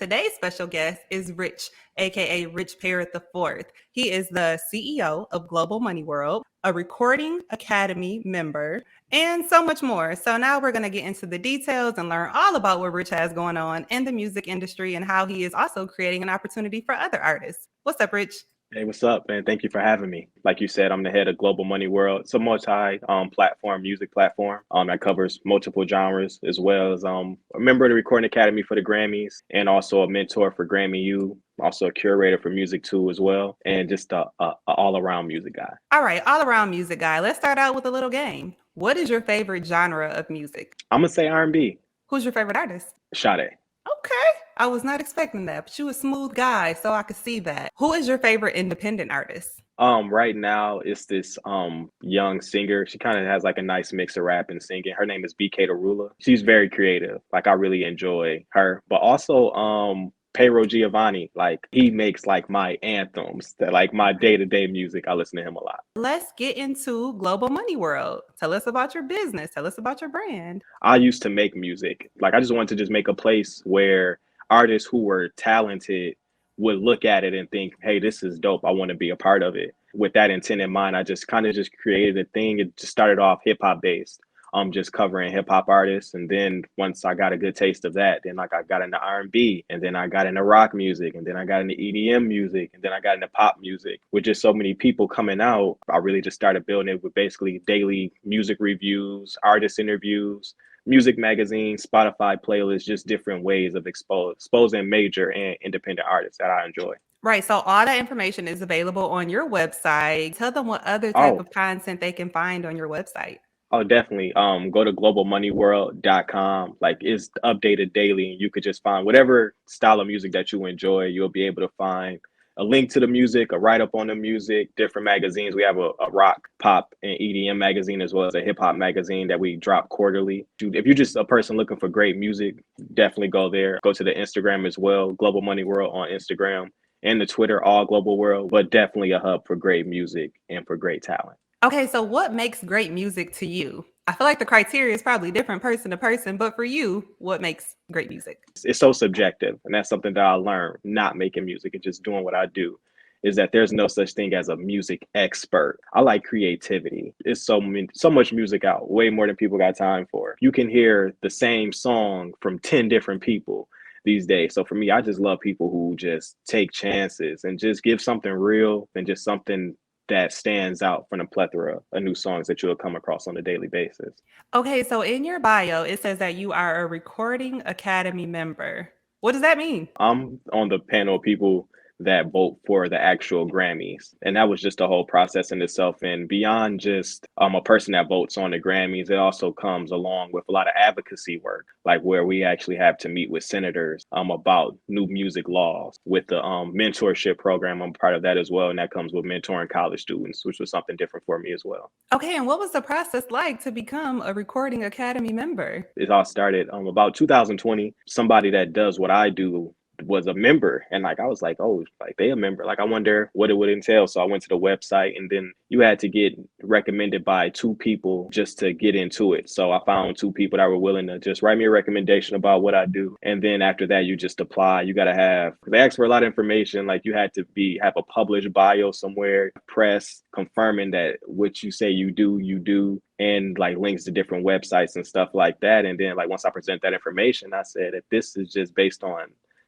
today's special guest is Rich, aka Rich Parrott IV. He is the CEO of Global Money World, a Recording Academy member, and so much more. So now we're going to get into the details and learn all about what Rich has going on in the music industry and how he is also creating an opportunity for other artists. What's up, Rich? Hey, what's up, man? Thank you for having me. Like you said, I'm the head of Global Money World. It's a multi-platform music platform that covers multiple genres, as well as a member of the Recording Academy for the Grammys, and also a mentor for Grammy U, also a curator for Musicto as well, and just a all-around music guy. All right, all around music guy. Let's start out with a little game. What is your favorite genre of music? I'm gonna say R&B. Who's your favorite artist? Sade. Okay. I was not expecting that, but you a smooth guy, so I could see that. Who is your favorite independent artist? Right now it's this young singer. She kind of has like a nice mix of rap and singing. Her name is BK the Ruler. She's very creative. Like I really enjoy her. But also Pedro Giovanni, like he makes like my anthems, that like my day-to-day music. I listen to him a lot. Let's get into Global Money World. Tell us about your business. Tell us about your brand. I used to make music. Like I just wanted to just make a place where artists who were talented would look at it and think, hey, this is dope. I want to be a part of it. With that intent in mind, I just kind of just created a thing. It just started off hip hop based. Just covering hip hop artists, and then once I got a good taste of that, then like I got into R&B, and then I got into rock music, and then I got into EDM music, and then I got into pop music. With just so many people coming out, I really just started building it with basically daily music reviews, artist interviews, music magazines, Spotify playlists, just different ways of exposing major and independent artists that I enjoy. Right. So all that information is available on your website. Tell them what other type Oh, of content they can find on your website. Oh, definitely. Go to globalmoneyworld.com. Like it's updated daily, and you could just find whatever style of music that you enjoy. You'll be able to find a link to the music, a write up on the music, different magazines. We have a rock, pop, and EDM magazine, as well as a hip hop magazine that we drop quarterly. If you're just a person looking for great music, definitely go there. Go to the Instagram as well, Global Money World on Instagram, and the Twitter, all Global World, but definitely a hub for great music and for great talent. Okay, so what makes great music to you? I feel like the criteria is probably different person to person, but for you, what makes great music? It's so subjective, and that's something that I learned not making music and just doing what I do, is that there's no such thing as a music expert. I like creativity. It's so much music out, way more than people got time for. You can hear the same song from 10 different people these days. So for me, I just love people who just take chances and just give something real and just something that stands out from a plethora of new songs that you'll come across on a daily basis. Okay, so in your bio, it says that you are a Recording Academy member. What does that mean? I'm on the panel of people that vote for the actual Grammys. And that was just a whole process in itself. And beyond just a person that votes on the Grammys, it also comes along with a lot of advocacy work, like where we actually have to meet with senators about new music laws. With the mentorship program, I'm part of that as well. And that comes with mentoring college students, which was something different for me as well. Okay, and what was the process like to become a Recording Academy member? It all started about 2020. Somebody that does what I do was a member, and like I was like, oh, like they a member, like I wonder what it would entail. So I went to the website, and then you had to get recommended by 2 people just to get into it. So I found 2 people that were willing to just write me a recommendation about what I do, and then after that you just apply. You got to have, they asked for a lot of information, like you had to have a published bio somewhere, press confirming that what you say you do, and like links to different websites and stuff like that. And then like once I present that information, I said, if this is just based on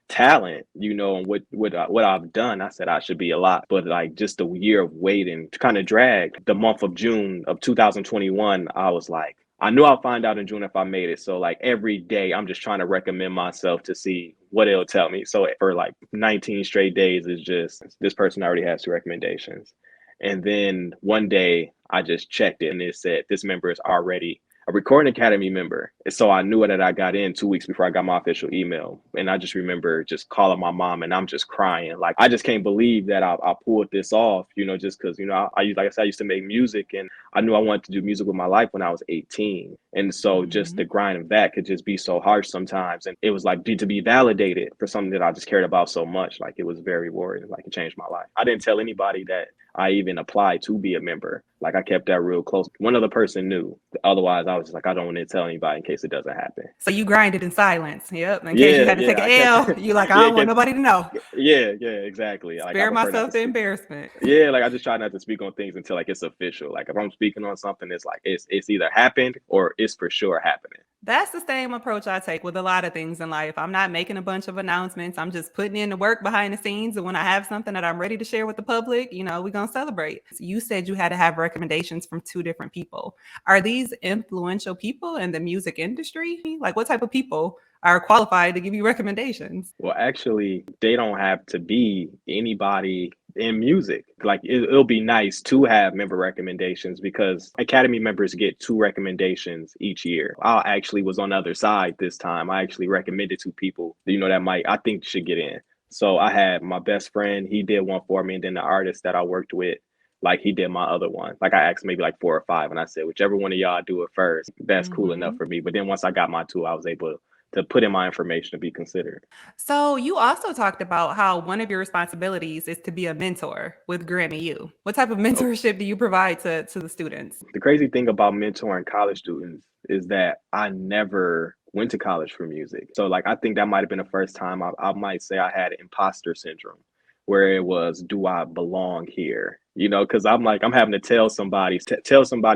talent, and what I've done, I said I should be a lot. But like just a year of waiting to kind of dragged. The month of June of 2021, I was like, I knew I'll find out in June if I made it. So like every day I'm just trying to recommend myself to see what it'll tell me. So for like 19 straight days, it's just, this person already has 2 recommendations. And then one day I just checked it, and it said this member is already a Recording Academy member. And so I knew that I got in 2 weeks before I got my official email. And I just remember just calling my mom, and I'm just crying. Like, I just can't believe that I pulled this off, just because, like I said, I used to make music, and I knew I wanted to do music with my life when I was 18. And so just the grind of that could just be so harsh sometimes. And it was like to be validated for something that I just cared about so much. Like, it was very rewarding. Like, it changed my life. I didn't tell anybody that I even applied to be a member. Like I kept that real close. One other person knew. Otherwise, I was just like, I don't want to tell anybody in case it doesn't happen. So you grinded in silence. Yep. In case you Yeah, had to take yeah. an I kept L, you like, I yeah, don't want nobody to know. yeah, exactly. Like I Spare prefer not myself to the speak. embarrassment. Yeah, like I just try not to speak on things until like it's official. Like if I'm speaking on something, it's like it's either happened or it's for sure happening. That's the same approach I take with a lot of things in life. I'm not making a bunch of announcements. I'm just putting in the work behind the scenes. And when I have something that I'm ready to share with the public, we're going to celebrate. You said you had to have recommendations from two different people. Are these influential people in the music industry? Like what type of people are qualified to give you recommendations? Well, actually, they don't have to be anybody in music. Like it'll be nice to have member recommendations because Academy members get 2 recommendations each year. I actually was on the other side this time. I actually recommended 2 people, that I think should get in. So I had my best friend, he did one for me, and then the artist that I worked with, like he did my other one. Like I asked maybe like 4 or 5, and I said, whichever one of y'all do it first, that's cool enough Mhm. for me. But then once I got my 2, I was able to put in my information to be considered. So you also talked about how one of your responsibilities is to be a mentor with Grammy U. What type of Oh, mentorship do you provide to the students? the crazy thing about mentoring college students is that I never went to college for music. So like I think that might have been the first time I might say I had imposter syndrome where it was, do I belong here? Because I'm like, I'm having to tell somebody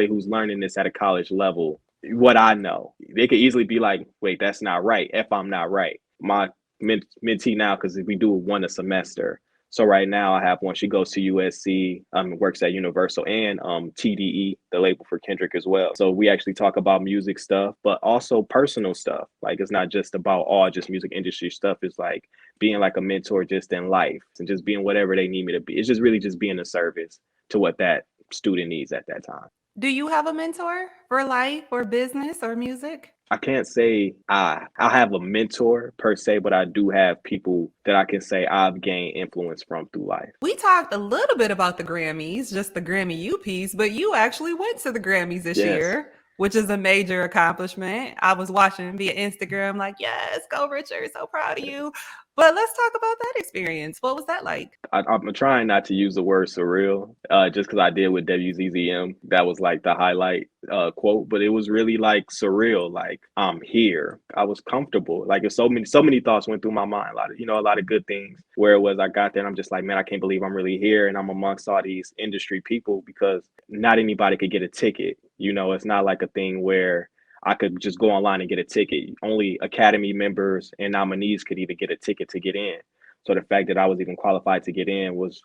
who's learning this at a college level what I know. They could easily be like, wait, that's not right. If I'm not right. My mentee now, because we do 1 a semester. So right now I have one. She goes to USC, works at Universal and TDE, the label for Kendrick as well. So we actually talk about music stuff, but also personal stuff. Like it's not just about all just music industry stuff. It's like being like a mentor just in life and just being whatever they need me to be. It's just really just being a service to what that student needs at that time. Do you have a mentor for life or business or music? I can't say I have a mentor per se, but I do have people that I can say I've gained influence from through life. We talked a little bit about the Grammys, just the Grammy U piece, but you actually went to the Grammys this Yes. year, which is a major accomplishment. I was watching via Instagram, like, yes, go Richard, so proud of you. But let's talk about that experience. What was that like? I'm trying not to use the word surreal, just because I did with WZZM. That was like the highlight quote, but it was really like surreal. Like I'm here. I was comfortable. Like there's so many thoughts went through my mind. A lot of good things. Where it was I got there and I'm just like, man, I can't believe I'm really here and I'm amongst all these industry people because not anybody could get a ticket. It's not like a thing where I could just go online and get a ticket. Only Academy members and nominees could even get a ticket to get in. So the fact that I was even qualified to get in was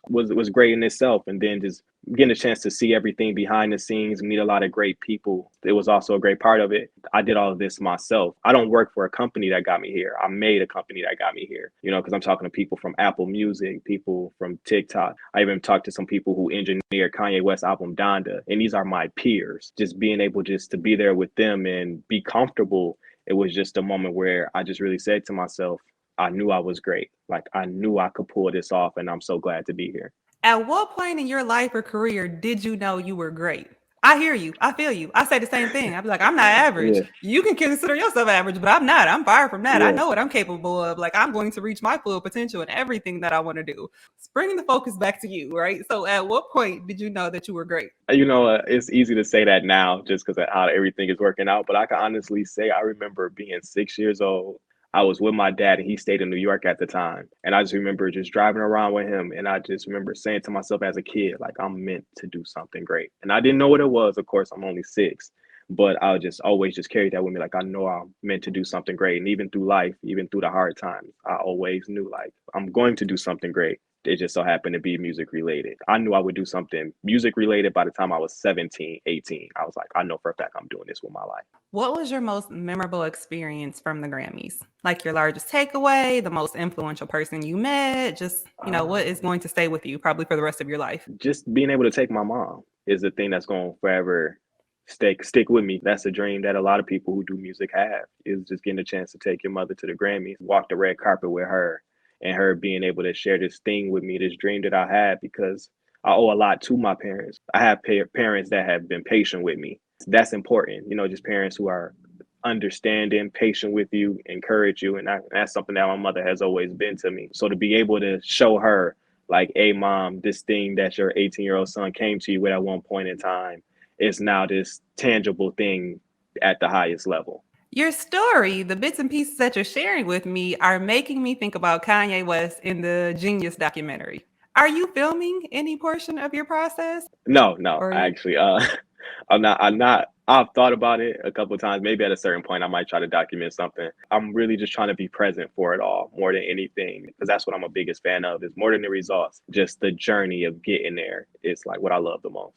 great in itself. And then just getting a chance to see everything behind the scenes, meet a lot of great people. It was also a great part of it. I did all of this myself. I don't work for a company that got me here. I made a company that got me here, because I'm talking to people from Apple Music, people from TikTok. I even talked to some people who engineered Kanye West's album Donda. And these are my peers. Just being able just to be there with them and be comfortable. It was just a moment where I just really said to myself, I knew I was great. Like I knew I could pull this off, and I'm so glad to be here. At what point in your life or career did you know you were great? I hear you. I feel you. I say the same thing. I'd be like, I'm not average. Yeah, You can consider yourself average, but I'm not. I'm far from that. I yeah. know what I'm capable of. Like, I'm going to reach my full potential in everything that I want to do. Bringing the focus back to you, right? So, at what point did you know that you were great? It's easy to say that now just because of how everything is working out. But I can honestly say I remember being 6 years old. I was with my dad and he stayed in New York at the time. And I just remember just driving around with him. And I just remember saying to myself as a kid, like, I'm meant to do something great. And I didn't know what it was. Of course, I'm only 6. But I would just always just carry that with me. Like, I know I'm meant to do something great. And even through life, even through the hard times, I always knew, like, I'm going to do something great. It just so happened to be music related. I knew I would do something music related by the time I was 17, 18. I was like, I know for a fact I'm doing this with my life. What was your most memorable experience from the Grammys? Like your largest takeaway, the most influential person you met, just, what is going to stay with you probably for the rest of your life? Just being able to take my mom is the thing that's going to forever stick with me. That's a dream that a lot of people who do music have, is just getting a chance to take your mother to the Grammys, walk the red carpet with her, and her being able to share this thing with me, this dream that I had, because I owe a lot to my parents. I have parents that have been patient with me. That's important, just parents who are understanding, patient with you, encourage you. And that's something that my mother has always been to me. So to be able to show her like, hey mom, this thing that your 18-year-old son came to you with at one point in time is now this tangible thing at the highest level. Your story, the bits and pieces that you're sharing with me, are making me think about Kanye West in the Genius documentary. Are you filming any portion of your process? No, Or I actually, I'm not. I've thought about it a couple of times. Maybe at a certain point, I might try to document something. I'm really just trying to be present for it all more than anything, because that's what I'm a biggest fan of. Is more than the results, just the journey of getting there. It's like what I love the most.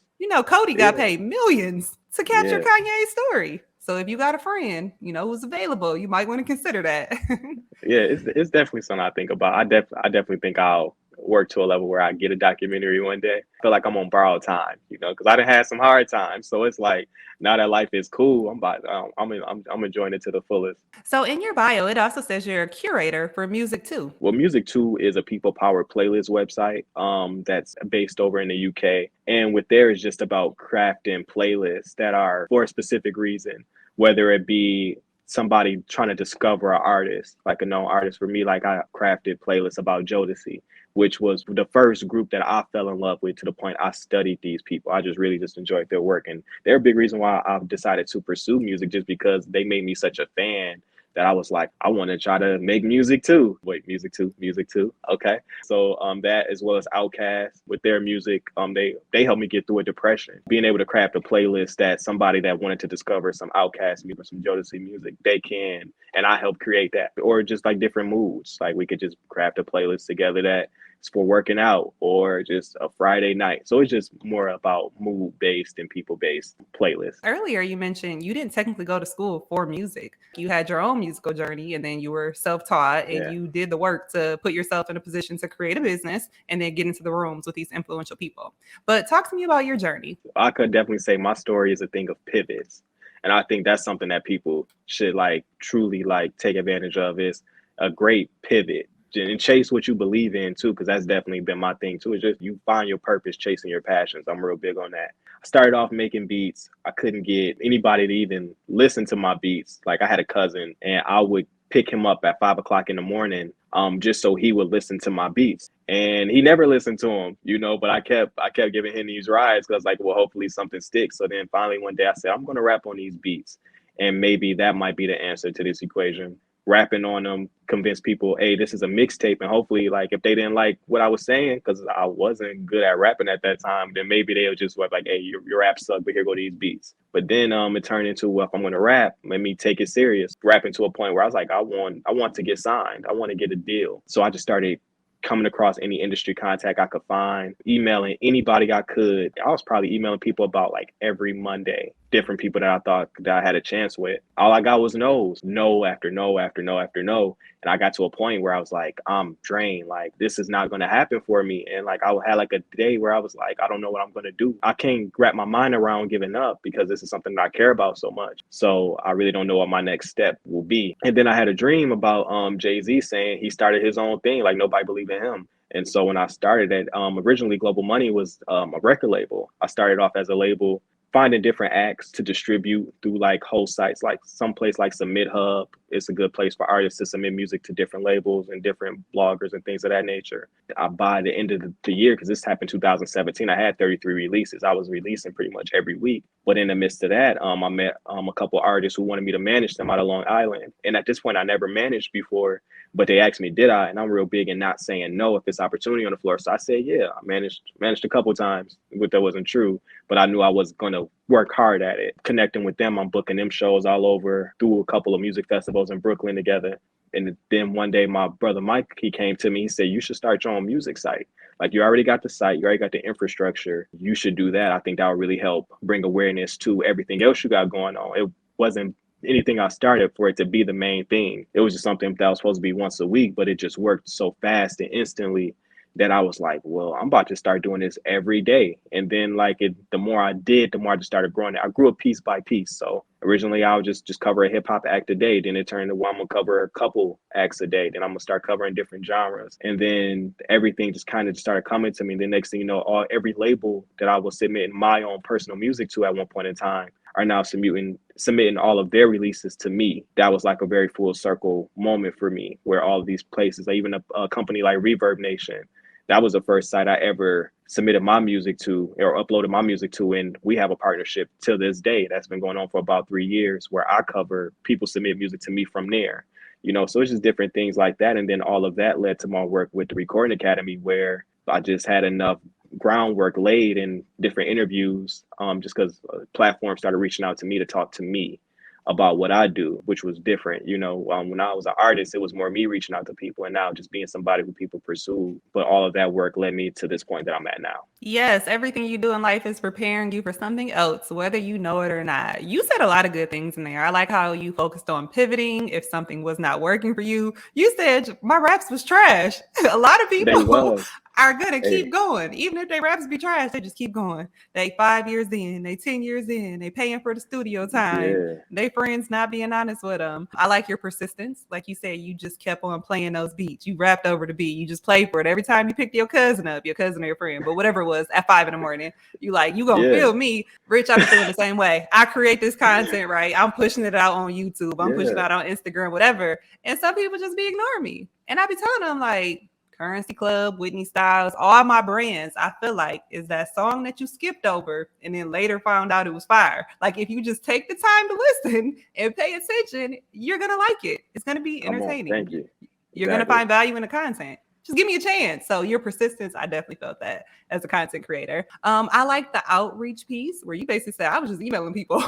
Cody got Yeah, paid millions to capture yeah. Kanye's story. So if you got a friend, who's available, you might want to consider that. Yeah, it's definitely something I think about. I definitely think I'll work to a level where I get a documentary one day. I feel like I'm on borrowed time, because I done had some hard times. So it's like now that life is cool, I'm enjoying it to the fullest. So in your bio, it also says you're a curator for Musicto. Well, Musicto is a people powered playlist website that's based over in the UK, and with there is just about crafting playlists that are for a specific reason, whether it be somebody trying to discover an artist, like a known artist. For me, like I crafted playlists about Jodeci, which was the first group that I fell in love with to the point I studied these people. I just enjoyed their work, and they're a big reason why I've decided to pursue music, just because they made me such a fan that I was like, I want to try to make music too. Wait, music too. Okay. So that, as well as Outkast with their music, they helped me get through a depression. Being able to craft a playlist that somebody that wanted to discover some Outkast music or some Jodeci music, they can, and I helped create that. Or just like different moods. Like we could just craft a playlist together that it's for working out or just a Friday night. So it's just more about mood based and people based playlists. Earlier, you mentioned you didn't technically go to school for music. You had your own musical journey and then you were self taught and Yeah. you did the work to put yourself in a position to create a business and then get into the rooms with these influential people. But talk to me about your journey. I could definitely say my story is a thing of pivots. And I think that's something that people should like truly like take advantage of, is a great pivot and chase what you believe in too, because that's definitely been my thing too. It's just you find your purpose chasing your passions. I'm real big on that. I started off making beats. I couldn't get anybody to even listen to my beats. Like I had a cousin and I would pick him up at 5 o'clock in the morning, just so he would listen to my beats. And he never listened to them, but I kept giving him these rides because I was like, well, hopefully something sticks. So then finally one day I said, I'm gonna rap on these beats. And maybe that might be the answer to this equation. Rapping on them, convince people, hey, this is a mixtape. And hopefully, like, if they didn't like what I was saying, because I wasn't good at rapping at that time, then maybe they'll just like, hey, your rap suck, but here go these beats. But then it turned into, well, if I'm gonna rap, let me take it serious. Rapping to a point where I was like, I want to get signed. I want to get a deal. So I just started coming across any industry contact I could find, emailing anybody I could. I was probably emailing people about like every Monday, different people that I thought that I had a chance with. All I got was no's, no after no after no after no. And I got to a point where I was like, I'm drained. Like, this is not going to happen for me. And like, I had like a day where I was like, I don't know what I'm going to do. I can't wrap my mind around giving up because this is something that I care about so much. So I really don't know what my next step will be. And then I had a dream about Jay-Z saying he started his own thing. Like, nobody believed in him. And so when I started it, originally Global Money was a record label. I started off as a label, finding different acts to distribute through like whole sites, like some place like Submit Hub. It's a good place for artists to submit music to different labels and different bloggers and things of that nature. By the end of the year, because this happened 2017, I had 33 releases. I was releasing pretty much every week. But in the midst of that, I met a couple artists who wanted me to manage them out of Long Island. And at this point, I never managed before, but they asked me, did I? And I'm real big in not saying no if it's opportunity on the floor. So I said, yeah, I managed a couple times, but that wasn't true. But I knew I was going to work hard at it. Connecting with them, I'm booking them shows all over, through a couple of music festivals in Brooklyn together. And then one day my brother Mike, he came to me, he said, you should start your own music site. Like, you already got the site, you already got the infrastructure. You should do that. I think that would really help bring awareness to everything else you got going on. It wasn't anything I started for it to be the main thing. It was just something that was supposed to be once a week, but it just worked so fast and instantly that I was like, well, I'm about to start doing this every day. And then the more I did, the more I just started growing it. I grew it piece by piece. So originally I would just cover a hip hop act a day. Then it turned to, well, I'm gonna cover a couple acts a day. Then I'm gonna start covering different genres. And then everything just kind of started coming to me. The next thing you know, every label that I was submitting my own personal music to at one point in time are now submitting all of their releases to me. That was like a very full circle moment for me, where all of these places, like even a company like Reverb Nation, that was the first site I ever submitted my music to or uploaded my music to. And we have a partnership till this day that's been going on for about 3 years where I cover people submit music to me from there. So it's just different things like that. And then all of that led to my work with the Recording Academy, where I just had enough groundwork laid in different interviews, just because platforms started reaching out to me to talk to me about what I do, which was different. When I was an artist, it was more me reaching out to people, and now just being somebody who people pursue. But all of that work led me to this point that I'm at now. Yes, everything you do in life is preparing you for something else, whether you know it or not. You said a lot of good things in there. I like how you focused on pivoting if something was not working for you. You said my raps was trash. A lot of They people was. are gonna Hey, keep going. Even if their raps be trash, they just keep going. They 5 years in, they 10 years in, they paying for the studio time. yeah, They friends not being honest with them. I like your persistence. Like you said, you just kept on playing those beats. You rapped over the beat. You just played for it. Every time you picked your cousin up, your cousin or your friend, but whatever it was, at 5 in the morning, you gonna yeah, feel me. Rich, I've been feeling the same way. I create this content, right? I'm pushing it out on YouTube. I'm pushing it yeah. out on Instagram, whatever. And some people just be ignoring me. And I be telling them like, Currency Club, Whitney Styles, all my brands, I feel like is that song that you skipped over and then later found out it was fire. Like if you just take the time to listen and pay attention, you're going to like it. It's going to be Come on, thank entertaining. you. You're going to Exactly. find value in the content. Just give me a chance. So your persistence, I definitely felt that as a content creator. I like the outreach piece where you basically said, I was just emailing people,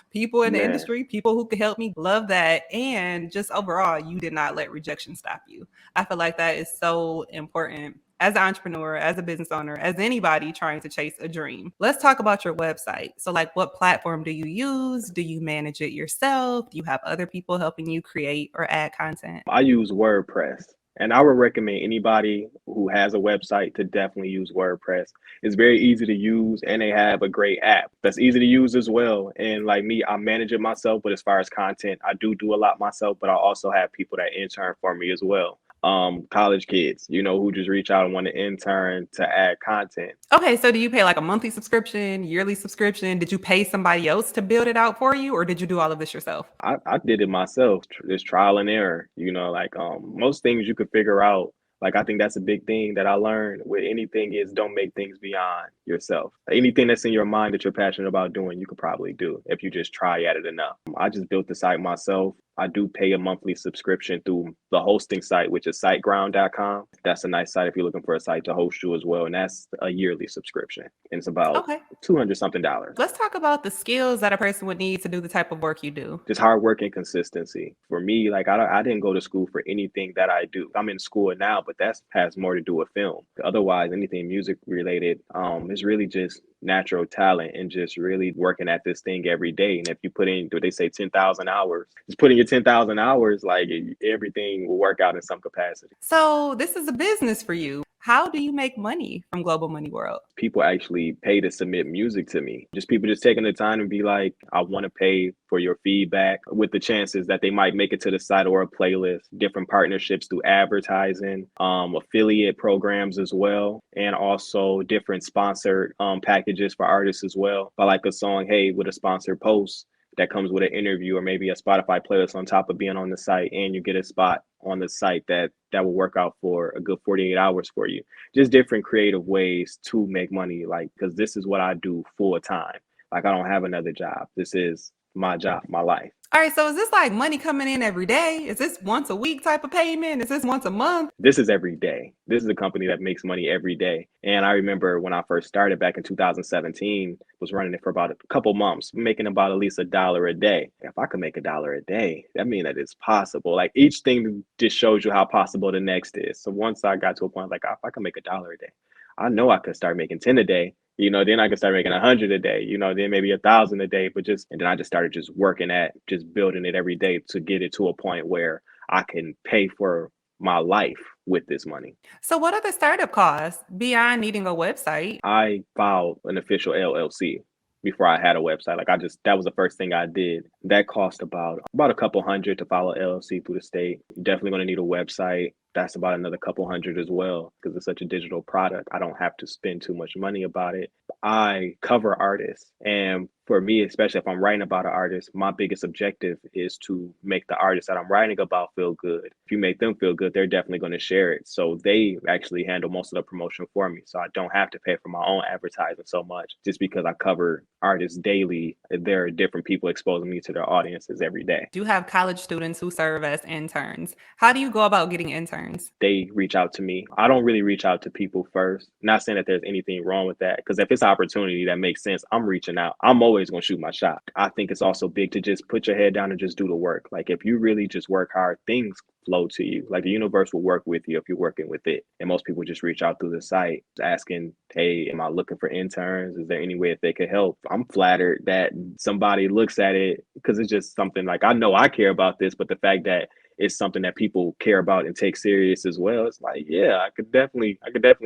people in the Man, industry, people who could help me. Love that. And just overall, you did not let rejection stop you. I feel like that is so important as an entrepreneur, as a business owner, as anybody trying to chase a dream. Let's talk about your website. So, like, what platform do you use? Do you manage it yourself? Do you have other people helping you create or add content? I use WordPress. And I would recommend anybody who has a website to definitely use WordPress. It's very easy to use, and they have a great app that's easy to use as well. And like me, I manage it myself, but as far as content, I do a lot myself, but I also have people that intern for me as well. College kids, who just reach out and want to intern to add content. Okay, so do you pay like a monthly subscription, yearly subscription? Did you pay somebody else to build it out for you, or did you do all of this yourself? I did it myself. It's trial and error. Like most things you could figure out. Like I think that's a big thing that I learned with anything is don't make things beyond yourself. Anything that's in your mind that you're passionate about doing, you could probably do if you just try at it enough. I just built the site myself. I do pay a monthly subscription through the hosting site, which is siteground.com. That's a nice site if you're looking for a site to host you as well. And that's a yearly subscription. And it's about Okay. 200 something dollars. Let's talk about the skills that a person would need to do the type of work you do. Just hard work and consistency. For me, like I didn't go to school for anything that I do. I'm in school now, but that has more to do with film. Otherwise, anything music related, is really just natural talent and just really working at this thing every day. And if you put in, what they say, 10,000 hours, just putting your 10,000 hours, like everything will work out in some capacity. So this is a business for you. How do you make money from Global Money World? People actually pay to submit music to me. Just people just taking the time and be like, I want to pay for your feedback, with the chances that they might make it to the site or a playlist, different partnerships through advertising, affiliate programs as well, and also different sponsored packages for artists as well. If I like a song, hey, with a sponsored post, that comes with an interview or maybe a Spotify playlist on top of being on the site, and you get a spot on the site that will work out for a good 48 hours for you. Just different creative ways to make money, like, because this is what I do full time. Like I don't have another job. This is my job, my life. All right, so is this like money coming in every day? Is this once a week type of payment? Is this once a month? This is every day. This is a company that makes money every day. And I remember when I first started back in 2017, was running it for about a couple months, making about at least $1 a day. If I could make $1 a day, that means that it's possible. Like each thing just shows you how possible the next is. So once I got to a point like, if I could make $1 a day, I know I could start making 10 a day. Then I could start making 100 a day, then maybe 1,000 a day, and then I just started just working at just building it every day to get it to a point where I can pay for my life with this money. So what are the startup costs beyond needing a website? I filed an official LLC before I had a website. Like that was the first thing I did. That cost about a couple hundred to file an LLC through the state. You're definitely going to need a website. That's about another couple hundred as well, because it's such a digital product. I don't have to spend too much money about it. I cover artists, and for me, especially if I'm writing about an artist, my biggest objective is to make the artist that I'm writing about feel good. If you make them feel good, they're definitely going to share it. So they actually handle most of the promotion for me. So I don't have to pay for my own advertising so much just because I cover artists daily. There are different people exposing me to their audiences every day. Do have college students who serve as interns. How do you go about getting interns? They reach out to me. I don't really reach out to people first. Not saying that there's anything wrong with that, because if it's an opportunity that makes sense, I'm reaching out. I'm always going to shoot my shot. I think it's also big to just put your head down and just do the work. Like if you really just work hard, things flow to you. Like the universe will work with you if you're working with it. And most people just reach out through the site asking, hey, am I looking for interns? Is there any way that they could help? I'm flattered that somebody looks at it, because it's just something like, I know I care about this, but the fact that it's something that people care about and take serious as well. It's like, yeah, I could definitely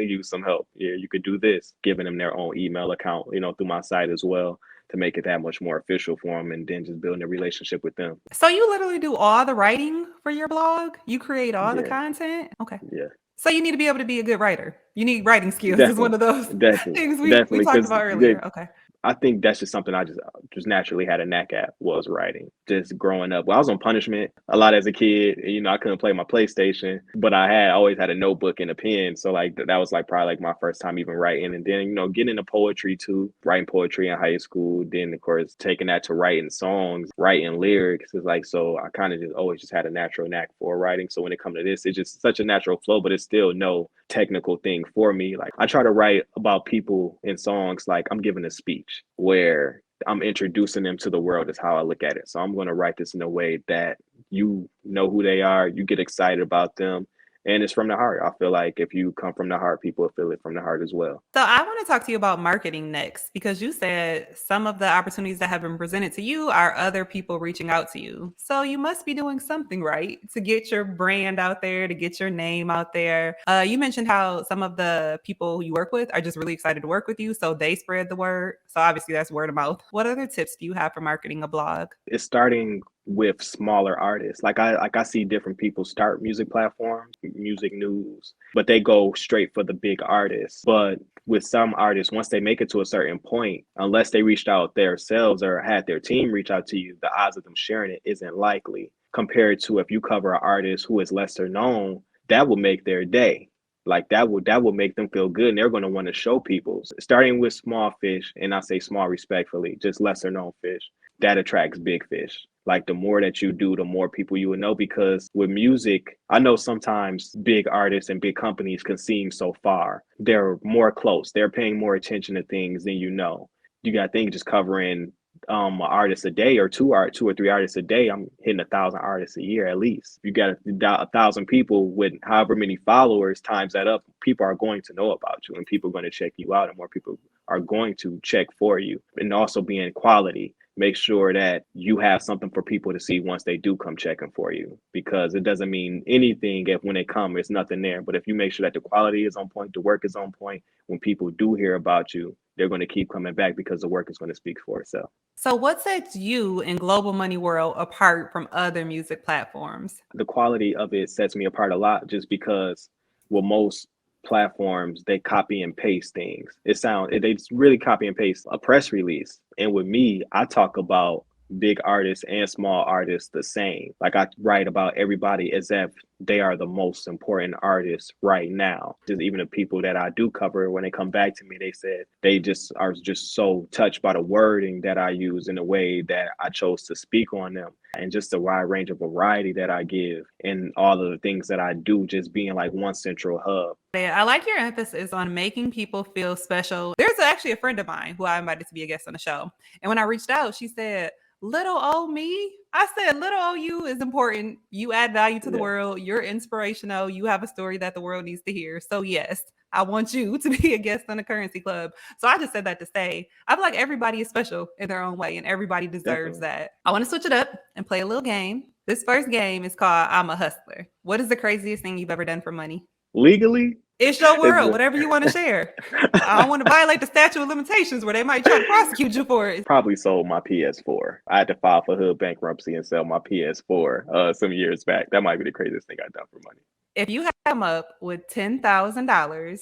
use some help. Yeah, you could do this, giving them their own email account, through my site as well, to make it that much more official for them, and then just building a relationship with them. So you literally do all the writing for your blog? You create all the Yeah, content? Okay. yeah, So you need to be able to be a good writer. You need writing skills. Is one definitely, of those definitely, things we definitely, talked because about earlier. Okay. I think that's just something I just naturally had a knack at, was writing. Just growing up, well, I was on punishment a lot as a kid. I couldn't play my PlayStation, but I had always had a notebook and a pen. So like that was like probably like my first time even writing. And then getting into poetry too, writing poetry in high school. Then of course taking that to writing songs, writing lyrics. It's like, so I kind of just always just had a natural knack for writing. So when it comes to this, it's just such a natural flow, but it's still no technical thing for me. Like I try to write about people in songs like I'm giving a speech where I'm introducing them to the world, is how I look at it. So I'm going to write this in a way that you know who they are, you get excited about them, and it's from the heart. I feel like if you come from the heart, people feel it from the heart as well. So I want to talk to you about marketing next, because you said some of the opportunities that have been presented to you are other people reaching out to you. So you must be doing something right to get your brand out there, to get your name out there. You mentioned how some of the people you work with are just really excited to work with you, so they spread the word. So obviously that's word of mouth. What other tips do you have for marketing a blog? It's starting with smaller artists. Like I see different people start music platforms, music news, but they go straight for the big artists. But with some artists, once they make it to a certain point, unless they reached out themselves or had their team reach out to you, the odds of them sharing it isn't likely, compared to if you cover an artist who is lesser known, that will make their day. Like that will make them feel good, and they're going to want to show people. Starting with small fish, and I say small respectfully, just lesser known fish, that attracts big fish. Like the more that you do, the more people you will know. Because with music, I know sometimes big artists and big companies can seem so far. They're more close. They're paying more attention to things than you know. You got to think, just covering an artist a day, or two or three artists a day, I'm hitting 1,000 artists a year at least. You got 1,000 people with however many followers, times that up, people are going to know about you, and people are going to check you out, and more people are going to check for you. And also being quality, make sure that you have something for people to see once they do come checking for you, because it doesn't mean anything if when they come there's nothing there. But if you make sure that the quality is on point, the work is on point, when people do hear about you, they're going to keep coming back, because the work is going to speak for itself. So what sets you in global money world apart from other music platforms? The quality of it sets me apart a lot, just because with most platforms they copy and paste things. They just really copy and paste a press release. And with me, I talk about big artists and small artists the same. Like I write about everybody as if they are the most important artists right now. Just even the people that I do cover, when they come back to me, they said they just are just so touched by the wording that I use in the way that I chose to speak on them, and just the wide range of variety that I give, and all of the things that I do, just being like one central hub. Yeah, I like your emphasis on making people feel special. There's actually a friend of mine who I invited to be a guest on the show. And when I reached out, she said, little old me. I said, little old you is important. You add value to the Yeah, world. You're inspirational. You have a story that the world needs to hear. So, yes, I want you to be a guest on the Currency Club. So, I just said that to say, I feel like everybody is special in their own way, and everybody deserves definitely. that. I want to switch it up and play a little game. This first game is called I'm a Hustler. What is the craziest thing you've ever done for money? Legally, It's your is world, whatever you want to share. I don't want to violate the statute of limitations where they might try to prosecute you for it. probably sold my PS4. I had to file for hood bankruptcy and sell my PS4 some years back. That might be the craziest thing I've done for money. If you come up with $10,000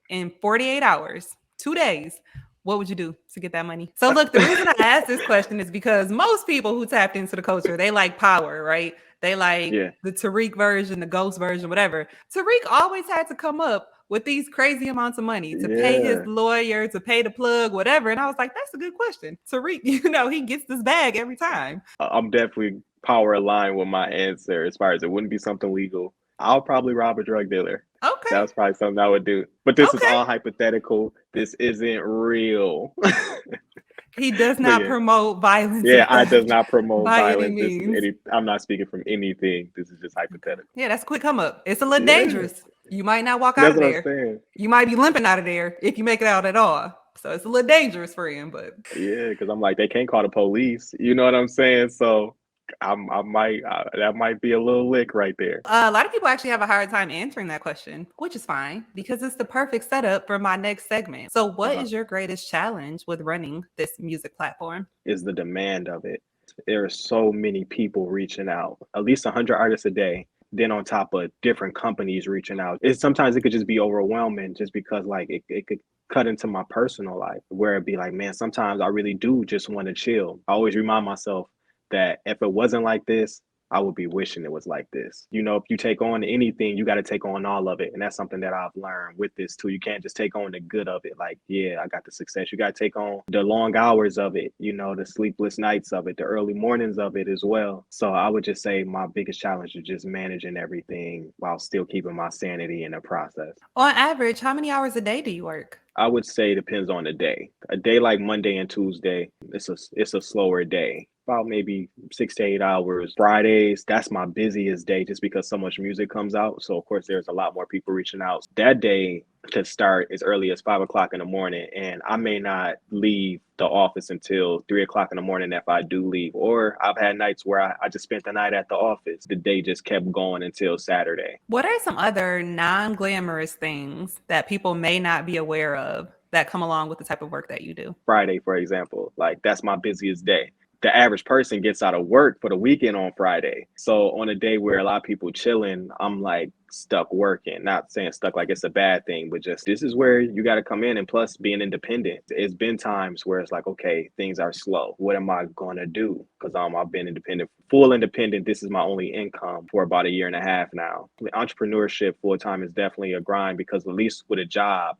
in 48 hours, 2 days, What would you do to get that money? So look, the reason I asked this question is because most people who tapped into the culture, they like power, right? They like Yeah, the Tariq version, the Ghost version, whatever. Tariq always had to come up with these crazy amounts of money to pay his yeah. lawyer, to pay the plug, whatever. And I was like, that's a good question. Tariq, he gets this bag every time. I'm definitely power aligned with my answer as far as it wouldn't be something legal. I'll probably rob a drug dealer. Okay. That was probably something I would do. But this is Okay. all hypothetical. This isn't real. He does But not yeah. promote violence or Yeah, I does theft not promote by any violence. This is means. I'm not speaking from anything. This is just hypothetical. Yeah, that's a quick come up. It's a little Yeah. dangerous. You might not walk out That's of what I'm there. saying. You might be limping out of there if you make it out at all. So it's a little dangerous for him, but Yeah, because I'm like, they can't call the police. You know what I'm saying? So that might be a little lick right there. a lot of people actually have a hard time answering that question, which is fine because it's the perfect setup for my next segment. So, what Uh-huh. is your greatest challenge with running this music platform? Is the demand of it. There are so many people reaching out, at least 100 artists a day. Then on top of different companies reaching out, sometimes it could just be overwhelming, just because like it could cut into my personal life where it'd be like, man, sometimes I really do just want to chill. I always remind myself that if it wasn't like this, I would be wishing it was like this. If you take on anything, you got to take on all of it. And that's something that I've learned with this too. You can't just take on the good of it. Like, yeah, I got the success. You got to take on the long hours of it, the sleepless nights of it, the early mornings of it as well. So I would just say my biggest challenge is just managing everything while still keeping my sanity in the process. On average, how many hours a day do you work? I would say it depends on the day. A day like Monday and Tuesday, it's a slower day. About maybe 6 to 8 hours. Fridays, that's my busiest day just because so much music comes out. So of course there's a lot more people reaching out. That day could start as early as 5 o'clock in the morning, and I may not leave the office until 3 o'clock in the morning if I do leave. Or I've had nights where I just spent the night at the office. The day just kept going until Saturday. What are some other non glamorous things that people may not be aware of that come along with the type of work that you do? Friday, for example, like that's my busiest day. The average person gets out of work for the weekend on Friday. So on a day where a lot of people chilling, I'm like stuck working. Not saying stuck like it's a bad thing, but just this is where you got to come in. And plus being independent, it's been times where it's like, okay, things are slow. What am I going to do? Because I've been independent, full independent. This is my only income for about a year and a half now. Entrepreneurship full time is definitely a grind because at least with a job,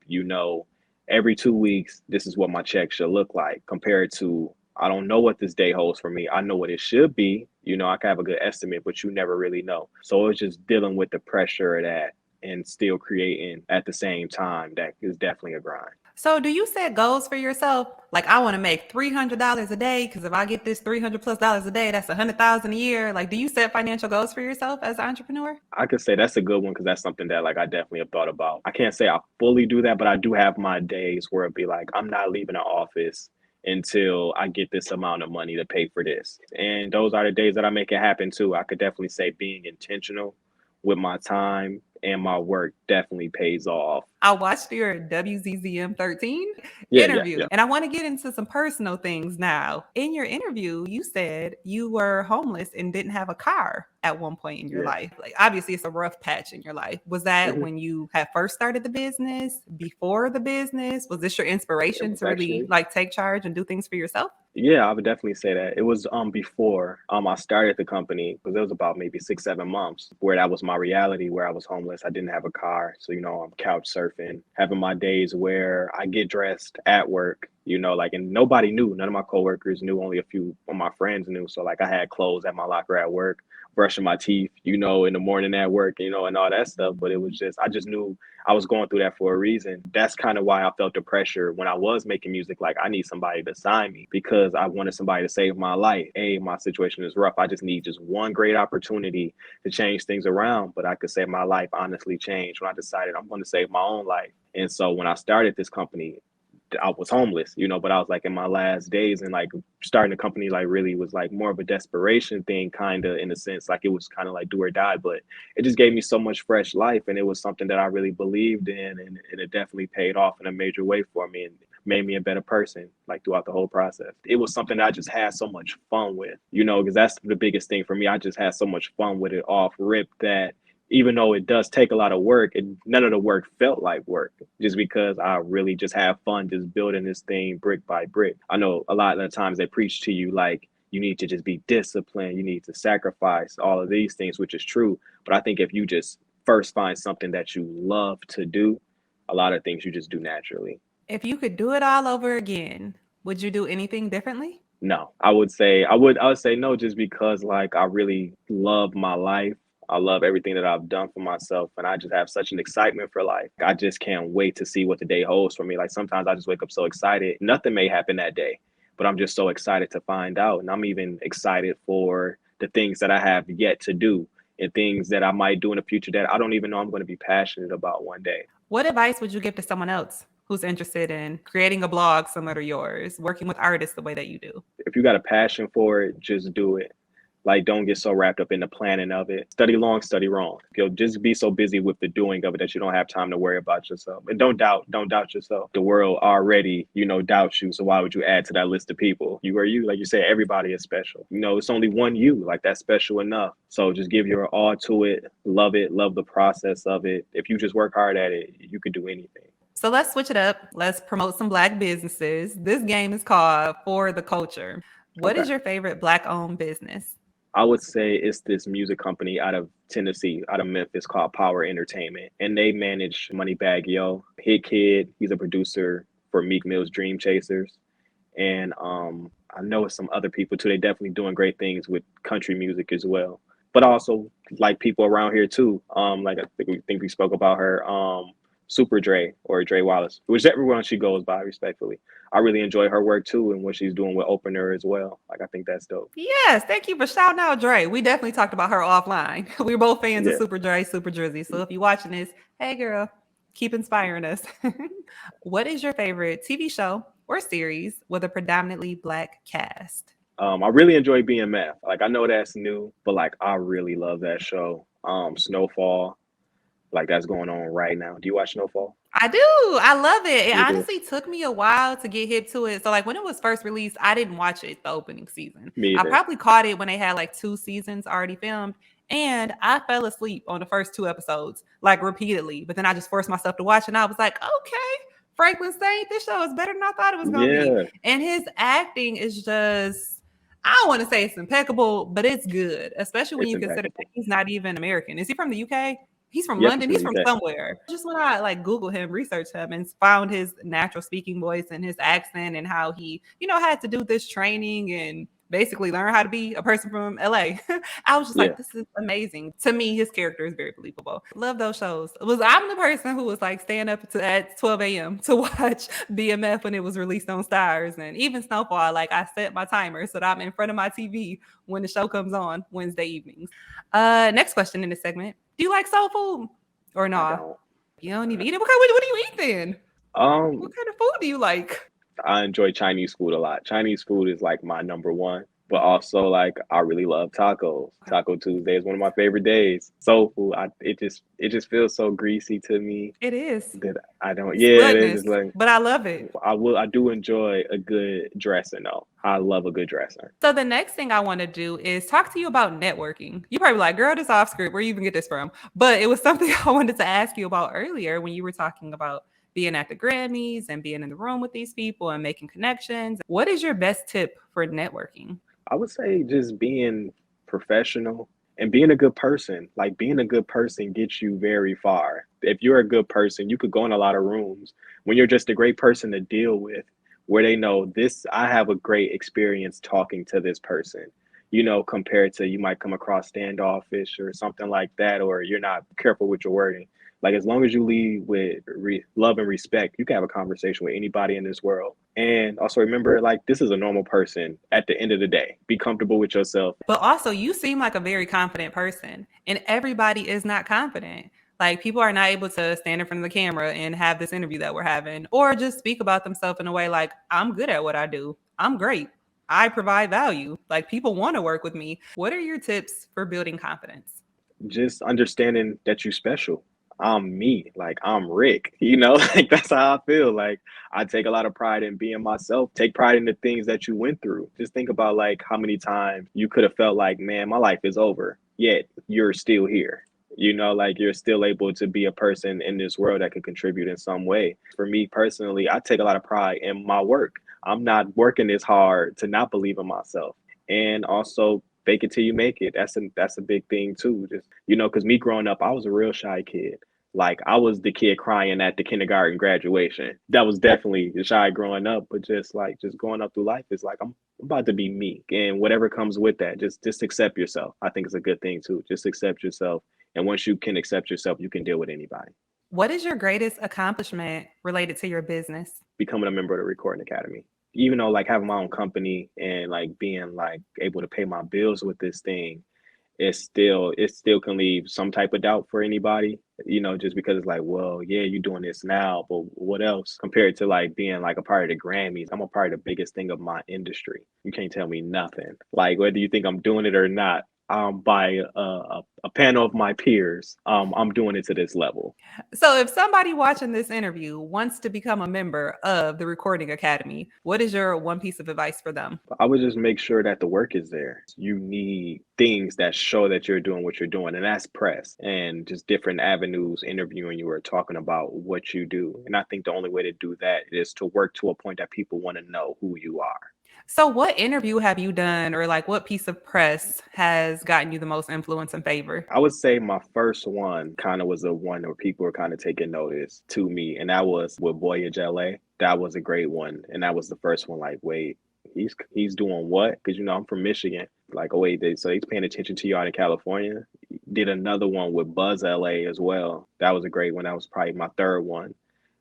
every 2 weeks, this is what my check should look like compared to I don't know what this day holds for me. I know what it should be. I can have a good estimate, but you never really know. So it's just dealing with the pressure of that and still creating at the same time. That is definitely a grind. So, do you set goals for yourself? Like, I want to make $300 a day because if I get this $300+ a day, that's 100,000 a year. Like, do you set financial goals for yourself as an entrepreneur? I could say that's a good one because that's something that like I definitely have thought about. I can't say I fully do that, but I do have my days where it'd be like I'm not leaving the office until I get this amount of money to pay for this. And those are the days that I make it happen too. I could definitely say being intentional with my time and my work definitely pays off. I watched your WZZM 13 Yeah, yeah, interview yeah. and I want to get into some personal things now. In your interview, you said you were homeless and didn't have a car at one point in your Yeah. life. Like, obviously, it's a rough patch in your life. Was that Mhm. when you had first started the business, before the business? Was this your It inspiration was to really actually like take charge and do things for yourself? Yeah, I would definitely say that. It was before I started the company because it was about maybe 6, 7 months where that was my reality where I was homeless. I didn't have a car. So, I'm couch surfing, having my days where I get dressed at work, and nobody knew. None of my coworkers knew, only a few of my friends knew. So like I had clothes at my locker at work, brushing my teeth, in the morning at work, and all that stuff. But it was I just knew I was going through that for a reason. That's kind of why I felt the pressure when I was making music. Like I need somebody to sign me because I wanted somebody to save my life. Hey, my situation is rough. I just need just one great opportunity to change things around. But I could say my life honestly changed when I decided I'm going to save my own life. And so when I started this company, I was homeless, but I was like in my last days, and like starting a company like really was like more of a desperation thing, kind of in a sense, like it was kind of like do or die, but it just gave me so much fresh life, and it was something that I really believed in, and it definitely paid off in a major way for me and made me a better person like throughout the whole process. It was something that I just had so much fun with, because that's the biggest thing for me. I just had so much fun with it off rip that even though it does take a lot of work, none of the work felt like work, just because I really just have fun just building this thing brick by brick. I know a lot of the times they preach to you like you need to just be disciplined, you need to sacrifice all of these things, which is true. But I think if you just first find something that you love to do, a lot of things you just do naturally. If you could do it all over again, would you do anything differently? No, I would say no, just because like I really love my life. I love everything that I've done for myself, and I just have such an excitement for life. I just can't wait to see what the day holds for me. Like sometimes I just wake up so excited. Nothing may happen that day, but I'm just so excited to find out. And I'm even excited for the things that I have yet to do and things that I might do in the future that I don't even know I'm going to be passionate about one day. What advice would you give to someone else who's interested in creating a blog similar to yours, working with artists the way that you do? If you got a passion for it, just do it. Like, don't get so wrapped up in the planning of it. Study long, study wrong. You'll just be so busy with the doing of it that you don't have time to worry about yourself. And don't doubt yourself. The world already, doubts you. So why would you add to that list of people? You are you. Like you said, everybody is special. It's only one you. Like that's special enough. So just give your all to it. Love the process of it. If you just work hard at it, you could do anything. So let's switch it up. Let's promote some Black businesses. This game is called For the Culture. What Okay. is your favorite Black owned business? I would say it's this music company out of Tennessee, out of Memphis called Power Entertainment. And they manage Moneybagg Yo, Hit Kid. He's a producer for Meek Mill's Dream Chasers. And I know some other people too. They definitely doing great things with country music as well. But also like people around here too. Like I think we spoke about her, Super Dre or Dre Wallace, whichever one she goes by, respectfully. I really enjoy her work too and what she's doing with Opener as well. Like I think that's dope. Yes, thank you for shouting out Dre. We definitely talked about her offline. We're both fans of Yeah. Super Dre, Super Drizzy. So if you're watching this, hey girl, keep inspiring us. What is your favorite TV show or series with a predominantly Black cast? I really enjoy BMF. Like I know that's new, but like I really love that show. Snowfall, like that's going on right now. Do you watch Snowfall? I do. I love it. It You do? honestly took me a while to get hip to it. So, like, when it was first released, I didn't watch it the opening season. Me I either. probably caught it when they had like 2 seasons already filmed. And I fell asleep on the first 2 episodes, like repeatedly. But then I just forced myself to watch, and I was like, okay, Franklin Saint, this show is better than I thought it was going to be. Yeah, And his acting is just, I don't want to say it's impeccable, but it's good, especially when it's you consider that impeccable. he's not even American. Is he from the UK? He's from Yep, he's London. from He's the from UK. somewhere. Just when I like Google him, research him, and found his natural speaking voice and his accent and how he, had to do this training and basically learn how to be a person from LA. I was just Yeah, like, this is amazing. To me, his character is very believable. Love those shows. I'm the person who was like staying up at 12 a.m. to watch BMF when it was released on Stars, and even Snowfall. Like I set my timer so that I'm in front of my TV when the show comes on Wednesday evenings. Next question in this segment. Do you like soul food or I nah? don't. You don't even eat it? What do you eat then? Um, What kind of food do you like? I enjoy Chinese food a lot. Chinese food is like my number one, but also like I really love tacos. Taco Tuesday is one of my favorite days. Soul food, it just feels so greasy to me It is. that I don't. It's Yeah, it is gluttonous, just like but I love it. I do enjoy a good dressing though. I love a good dressing. So the next thing I want to do is talk to you about networking. You probably like, girl, this off script. Where you even get this from? But it was something I wanted to ask you about earlier when you were talking about being at the Grammys and being in the room with these people and making connections. What is your best tip for networking? I would say just being professional and being a good person. Like being a good person gets you very far. If you're a good person, you could go in a lot of rooms when you're just a great person to deal with, where they know this, I have a great experience talking to this person. Compared to you might come across standoffish or something like that, or you're not careful with your wording. Like as long as you lead with love and respect, you can have a conversation with anybody in this world. And also remember, like this is a normal person. At the end of the day, be comfortable with yourself. But also, you seem like a very confident person, and everybody is not confident. Like, people are not able to stand in front of the camera and have this interview that we're having, or just speak about themselves in a way like, I'm good at what I do. I'm great. I provide value. Like, people want to work with me. What are your tips for building confidence? Just understanding that you're special. I'm me, like I'm Rick, like that's how I feel. Like I take a lot of pride in being myself, take pride in the things that you went through. Just think about like how many times you could have felt like, man, my life is over, yet you're still here. Like you're still able to be a person in this world that can contribute in some way. For me personally, I take a lot of pride in my work. I'm not working this hard to not believe in myself. And also fake it till you make it. That's a big thing too. Just, because me growing up, I was a real shy kid. Like I was the kid crying at the kindergarten graduation. That was definitely shy growing up, but just going up through life is like I'm about to be me, and whatever comes with that, just accept yourself. I think it's a good thing too. Just accept yourself, and once you can accept yourself, you can deal with anybody. What is your greatest accomplishment related to your business? Becoming a member of the Recording Academy, even though like having my own company and like being like able to pay my bills with this thing, it still can leave some type of doubt for anybody, just because it's like, well, yeah, you're doing this now, but what else compared to like being like a part of the Grammys? I'm a part of the biggest thing of my industry. You can't tell me nothing. Like whether you think I'm doing it or not, by a panel of my peers, I'm doing it to this level. So, if somebody watching this interview wants to become a member of the Recording Academy, what is your one piece of advice for them? I would just make sure that the work is there. You need things that show that you're doing what you're doing, and that's press and just different avenues interviewing you or talking about what you do. And I think the only way to do that is to work to a point that people want to know who you are. So, what interview have you done, or like what piece of press has gotten you the most influence and favor? I would say my first one kind of was the one where people were kind of taking notice to me, and that was with Voyage LA. That was a great one, and that was the first one. Like, wait, he's doing what? Because I'm from Michigan. Like, oh wait, so he's paying attention to you out in California. Did another one with Buzz LA as well. That was a great one. That was probably my third one,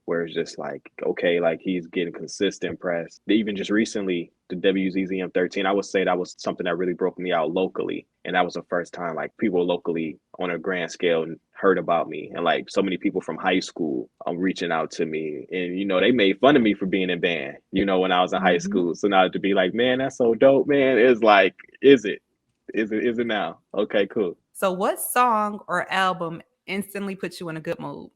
where it's just like, okay, like he's getting consistent press. Even just recently, the WZZM 13, I would say that was something that really broke me out locally. And that was the first time like people locally on a grand scale heard about me. And like so many people from high school reaching out to me. And, they made fun of me for being in band, when I was in high school. So now to be like, man, that's so dope, man. It's like, is it? Is it now? Okay, cool. So, what song or album instantly puts you in a good mood?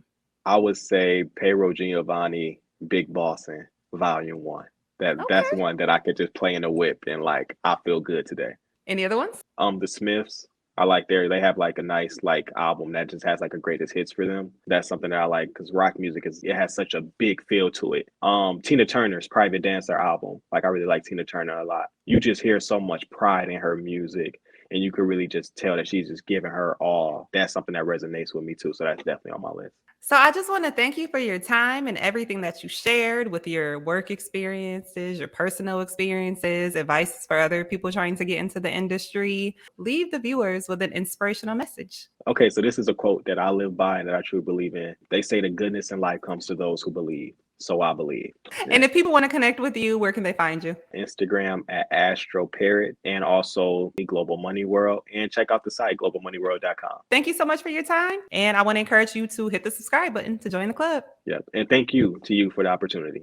I would say Pedro Giovanni, Big Bossin, Volume 1. That's Okay. one that I could just play in the whip and like I feel good today. Any other ones? The Smiths, I like they have like a nice like album that just has like a greatest hits for them. That's something that I like because rock music it has such a big feel to it. Tina Turner's Private Dancer album, like I really like Tina Turner a lot. You just hear so much pride in her music, and you could really just tell that she's just giving her all. That's something that resonates with me too. So that's definitely on my list. So, I just want to thank you for your time and everything that you shared with your work experiences, your personal experiences, advice for other people trying to get into the industry. Leave the viewers with an inspirational message. Okay, so this is a quote that I live by and that I truly believe in. They say the goodness in life comes to those who believe. So I believe. And if people want to connect with you, where can they find you? Instagram at Astro Parrot, and also the Global Money World, and check out the site globalmoneyworld.com. Thank you so much for your time. And I want to encourage you to hit the subscribe button to join the club. Yep. And thank you to you for the opportunity.